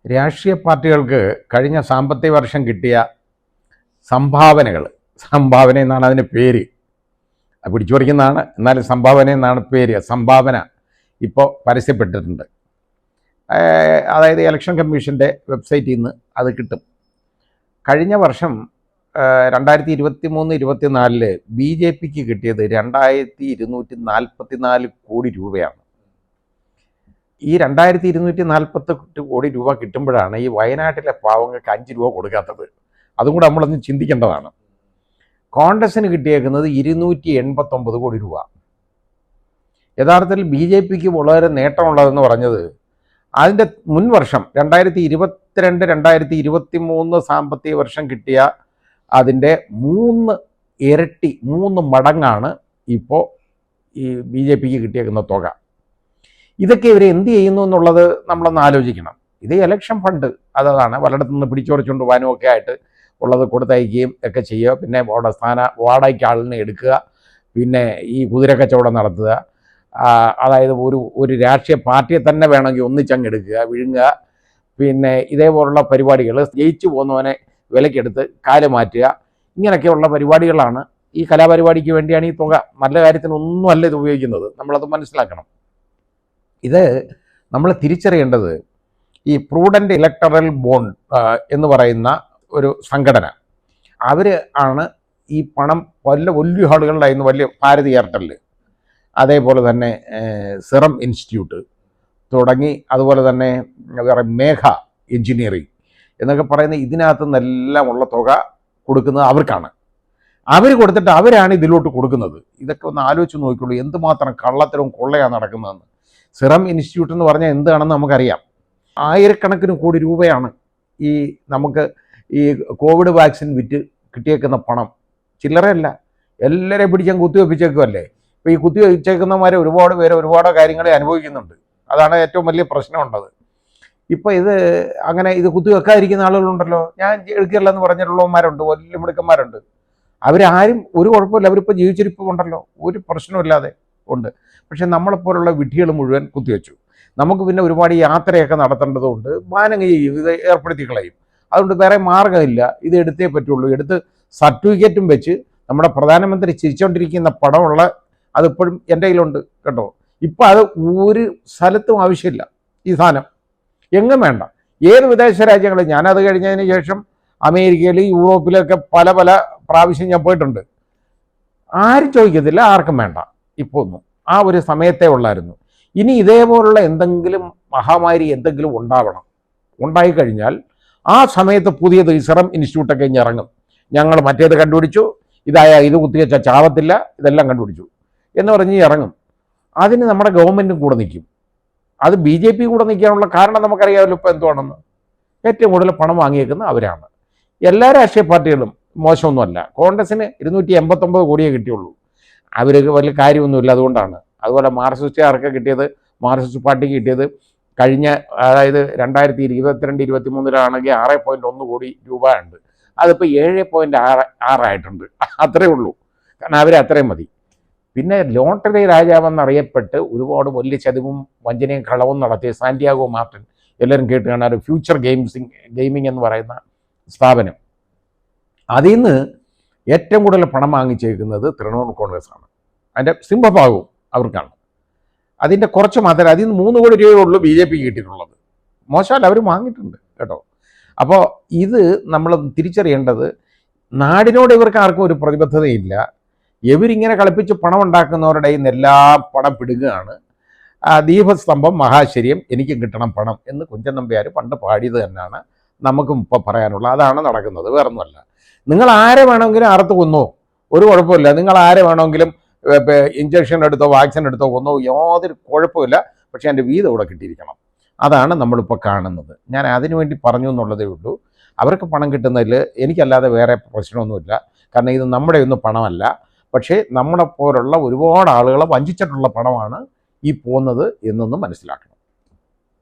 രാഷ്ട്രീയ പാർട്ടികൾക്ക് കഴിഞ്ഞ സാമ്പത്തിക വർഷം കിട്ടിയ സംഭാവന എന്നാണ് അതിന് പേര്. പിടിച്ചു പറിക്കുന്നതാണ്, എന്നാലും സംഭാവന എന്നാണ് പേര്. സംഭാവന ഇപ്പോൾ പരസ്യപ്പെട്ടിട്ടുണ്ട്. അതായത് ഇലക്ഷൻ കമ്മീഷൻ്റെ വെബ്സൈറ്റിൽ നിന്ന് അത് കിട്ടും. കഴിഞ്ഞ വർഷം 2023-24 BJP കിട്ടിയത് 2244 കോടി രൂപയാണ്. ഈ 2248 കോടി രൂപ കിട്ടുമ്പോഴാണ് ഈ വയനാട്ടിലെ പാവങ്ങൾക്ക് 5 രൂപ കൊടുക്കാത്തത്. അതും കൂടെ നമ്മളൊന്ന് ചിന്തിക്കേണ്ടതാണ്. കോൺഗ്രസിന് കിട്ടിയേക്കുന്നത് 289 കോടി രൂപ. യഥാർത്ഥത്തിൽ BJPക്ക് വളരെ നേട്ടമുള്ളതെന്ന് പറഞ്ഞത് അതിൻ്റെ മുൻ വർഷം 2022-2023 സാമ്പത്തിക വർഷം കിട്ടിയ അതിൻ്റെ 3 ഇരട്ടി 3 മടങ്ങാണ് ഇപ്പോൾ ഈ BJPക്ക് കിട്ടിയേക്കുന്ന തുക. ഇതൊക്കെ ഇവർ എന്ത് ചെയ്യുന്നു എന്നുള്ളത് നമ്മളൊന്ന് ആലോചിക്കണം. ഇത് ഇലക്ഷൻ ഫണ്ട് അതാണ് പലയിടത്തു നിന്ന് പിടിച്ചുപറിച്ചുകൊണ്ട് പോകാനും ഒക്കെ ആയിട്ട് ഉള്ളത് കൊടുത്തയക്കുകയും ഒക്കെ ചെയ്യുക. പിന്നെ വാടകയ്ക്ക് ആളിനെ എടുക്കുക, പിന്നെ ഈ കുതിരക്കച്ചവടം നടത്തുക. അതായത് ഒരു രാഷ്ട്രീയ പാർട്ടിയെ തന്നെ വേണമെങ്കിൽ ഒന്നിച്ചങ്ങ് എടുക്കുക, വിഴുങ്ങുക. പിന്നെ ഇതേപോലുള്ള പരിപാടികൾ, ജയിച്ചു പോകുന്നവനെ വിലക്കെടുത്ത് കാല് മാറ്റുക, ഇങ്ങനെയൊക്കെയുള്ള പരിപാടികളാണ്. ഈ കലാപരിപാടിക്ക് വേണ്ടിയാണ് ഈ തുക. നല്ല കാര്യത്തിനൊന്നുമല്ല ഇത് ഉപയോഗിക്കുന്നത്, നമ്മളത് മനസ്സിലാക്കണം. ഇത് നമ്മൾ തിരിച്ചറിയേണ്ടത് ഈ പ്രൂഡൻ്റ് ഇലക്ടറൽ ബോണ്ട് എന്ന് പറയുന്ന ഒരു സംഘടന, അവർ ആണ് ഈ പണം വലിയ ആളുകളുണ്ടായിരുന്നു. വലിയ ഭാരതി എയർടെൽ, അതേപോലെ തന്നെ സിറം ഇൻസ്റ്റിറ്റ്യൂട്ട് തുടങ്ങി, അതുപോലെ തന്നെ വേറെ മേഘ എഞ്ചിനീയറിംഗ് എന്നൊക്കെ പറയുന്ന ഇതിനകത്തു നിന്നെല്ലാം ഉള്ള തുക കൊടുക്കുന്നത് അവർക്കാണ്. അവർ കൊടുത്തിട്ട് അവരാണ് ഇതിലോട്ട് കൊടുക്കുന്നത്. ഇതൊക്കെ ഒന്ന് ആലോചിച്ച് നോക്കിയുള്ളൂ, എന്തുമാത്രം കള്ളത്തരവും കൊള്ളയാണ് നടക്കുന്നതെന്ന്. സിറം ഇൻസ്റ്റിറ്റ്യൂട്ട് എന്ന് പറഞ്ഞാൽ എന്താണെന്ന് നമുക്കറിയാം. ആയിരക്കണക്കിന് കോടി രൂപയാണ് നമുക്ക് ഈ കോവിഡ് വാക്സിൻ വിറ്റ് കിട്ടിയേക്കുന്ന പണം. ചില്ലറയല്ല, എല്ലാവരെയും പിടിച്ചാൽ കുത്തിവെപ്പിച്ചേക്കുമല്ലേ. ഇപ്പോൾ ഈ കുത്തിവെച്ചേക്കുന്നവരെ ഒരുപാട് പേര് ഒരുപാട് കാര്യങ്ങളെ അനുഭവിക്കുന്നുണ്ട്. അതാണ് ഏറ്റവും വലിയ പ്രശ്നമുണ്ടത്. ഇപ്പോൾ ഇത് കുത്തിവെക്കാതിരിക്കുന്ന ആളുകളുണ്ടല്ലോ, ഞാൻ എടുക്കില്ല എന്ന് പറഞ്ഞിട്ടുള്ളവന്മാരുണ്ട്, വലിയ മിടുക്കന്മാരുണ്ട്. അവരാരും ഒരു കുഴപ്പമില്ല, അവരിപ്പോൾ ജീവിച്ചിരിപ്പുണ്ടല്ലോ, ഒരു പ്രശ്നമില്ലാതെ ഉണ്ട്. പക്ഷെ നമ്മളെപ്പോലുള്ള വിഡ്ഢികൾ മുഴുവൻ കുത്തിവെച്ചു. നമുക്ക് പിന്നെ ഒരുപാട് യാത്രയൊക്കെ നടത്തേണ്ടതുകൊണ്ട് ബാനങ്ങ് ചെയ്യും, ഇത് ഏർപ്പെടുത്തി കളയും. അതുകൊണ്ട് വേറെ മാർഗ്ഗമില്ല, ഇത് എടുത്തേ പറ്റുള്ളൂ. എടുത്ത് സർട്ടിഫിക്കറ്റും വെച്ച് നമ്മുടെ പ്രധാനമന്ത്രി ചിരിച്ചുകൊണ്ടിരിക്കുന്ന പടമുള്ള അതിപ്പോഴും എൻ്റെ കയ്യിലുണ്ട് കേട്ടോ. ഇപ്പം അത് ഒരു സ്ഥലത്തും ആവശ്യമില്ല. ഈ സാധനം എങ്ങും വേണ്ട. ഏത് വിദേശ രാജ്യങ്ങളിൽ, ഞാനത് കഴിഞ്ഞതിന് ശേഷം അമേരിക്കയിൽ യൂറോപ്പിലൊക്കെ പല പ്രാവശ്യം ഞാൻ പോയിട്ടുണ്ട്. ആരും ചോദിക്കത്തില്ല, ആർക്കും വേണ്ട. ഇപ്പോൾ ഒന്നും ആ ഒരു സമയത്തേ ഉള്ളായിരുന്നു. ഇനി ഇതേപോലുള്ള എന്തെങ്കിലും മഹാമാരി എന്തെങ്കിലും ഉണ്ടായിക്കഴിഞ്ഞാൽ ആ സമയത്ത് പുതിയത് സിറം ഇൻസ്റ്റിറ്റ്യൂട്ടൊക്കെ ഇനി ഇറങ്ങും. ഞങ്ങൾ മറ്റേത് കണ്ടുപിടിച്ചു, ഇത് കുത്തിവെച്ച ചാവത്തില്ല, ഇതെല്ലാം കണ്ടുപിടിച്ചു എന്ന് പറഞ്ഞ് ഇറങ്ങും. അതിന് നമ്മുടെ ഗവൺമെൻറ്റും കൂടെ നിൽക്കും. അത് BJP കൂടെ നിൽക്കാനുള്ള കാരണം നമുക്കറിയാമല്ലോ ഇപ്പോൾ എന്തുവാണെന്ന്. ഏറ്റവും കൂടുതൽ പണം വാങ്ങിയേക്കുന്ന അവരാണ്. എല്ലാ രാഷ്ട്രീയ പാർട്ടികളും മോശമൊന്നുമല്ല. കോൺഗ്രസിന് 289 കോടിയേ കിട്ടിയുള്ളൂ. അവർക്ക് വലിയ കാര്യമൊന്നുമില്ല, അതുകൊണ്ടാണ്. അതുപോലെ മാർക്സിസ്റ്റുകാർക്ക് കിട്ടിയത്, മാർക്സിസ്റ്റ് പാർട്ടിക്ക് കിട്ടിയത് കഴിഞ്ഞ, അതായത് 2022-23 6.1 കോടി രൂപ ഉണ്ട്. അതിപ്പോൾ 7.6 ആയിട്ടുണ്ട്. അത്രേ ഉള്ളൂ. കാരണം അത്രയും മതി. പിന്നെ ലോട്ടറി രാജാവെന്നറിയപ്പെട്ട് ഒരുപാട് വലിയ ചതിവും വഞ്ചനയും കളവും നടത്തിയ സാന്റിയാഗോ മാർട്ടിൻ, എല്ലാവരും കേട്ട് കാണാൻ, ഫ്യൂച്ചർ ഗെയിമിംഗ് എന്ന് പറയുന്ന സ്ഥാപനം, അതിൽ നിന്ന് ഏറ്റവും കൂടുതൽ പണം വാങ്ങിച്ചേക്കുന്നത് തൃണമൂൽ കോൺഗ്രസ്സാണ്. അതിൻ്റെ സിംഹഭാഗവും അവർക്കാണ്. അതിൻ്റെ കുറച്ച് മാത്രമേ, അതിൽ നിന്ന് 3 കോടി രൂപയേ ഉള്ളൂ BJP കിട്ടിയിട്ടുള്ളത്. മോശമല്ല, അവർ വാങ്ങിയിട്ടുണ്ട് കേട്ടോ. അപ്പോൾ ഇത് നമ്മൾ തിരിച്ചറിയേണ്ടത്, നാടിനോട് ഇവർക്ക് ആർക്കും ഒരു പ്രതിബദ്ധതയില്ല. ഇവരിങ്ങനെ കളിപ്പിച്ച് പണം ഉണ്ടാക്കുന്നവരുടെ ഇന്ന് എല്ലാ പണം പിടുകയാണ്. ദീപസ്തംഭം മഹാശര്യം, എനിക്കും കിട്ടണം പണം എന്ന് കുഞ്ചൻ നമ്പ്യാർ പണ്ട് പാടിയത് തന്നെയാണ് നമുക്കും ഇപ്പോൾ പറയാനുള്ളത്. അതാണ് നടക്കുന്നത്, വേറൊന്നുമല്ല. നിങ്ങൾ ആരെ വേണമെങ്കിലും അറുത്ത് കൊന്നോ, ഒരു കുഴപ്പമില്ല. നിങ്ങൾ ആരെ വേണമെങ്കിലും ഇഞ്ചക്ഷൻ എടുത്തോ വാക്സിൻ എടുത്തോ കൊന്നോ, യാതൊരു കുഴപ്പമില്ല. പക്ഷേ എൻ്റെ വീതം ഇവിടെ കിട്ടിയിരിക്കണം. അതാണ് നമ്മളിപ്പോൾ കാണുന്നത്. ഞാൻ അതിനുവേണ്ടി പറഞ്ഞു എന്നുള്ളതേ ഉള്ളൂ. അവർക്ക് പണം കിട്ടുന്നതിൽ എനിക്കല്ലാതെ വേറെ പ്രശ്നമൊന്നുമില്ല. കാരണം ഇത് നമ്മുടെ ഒന്നും പണമല്ല. പക്ഷേ നമ്മളെപ്പോലുള്ള ഒരുപാട് ആളുകളെ വഞ്ചിച്ചിട്ടുള്ള പണമാണ് ഈ പോകുന്നത് എന്നൊന്നും മനസ്സിലാക്കണം.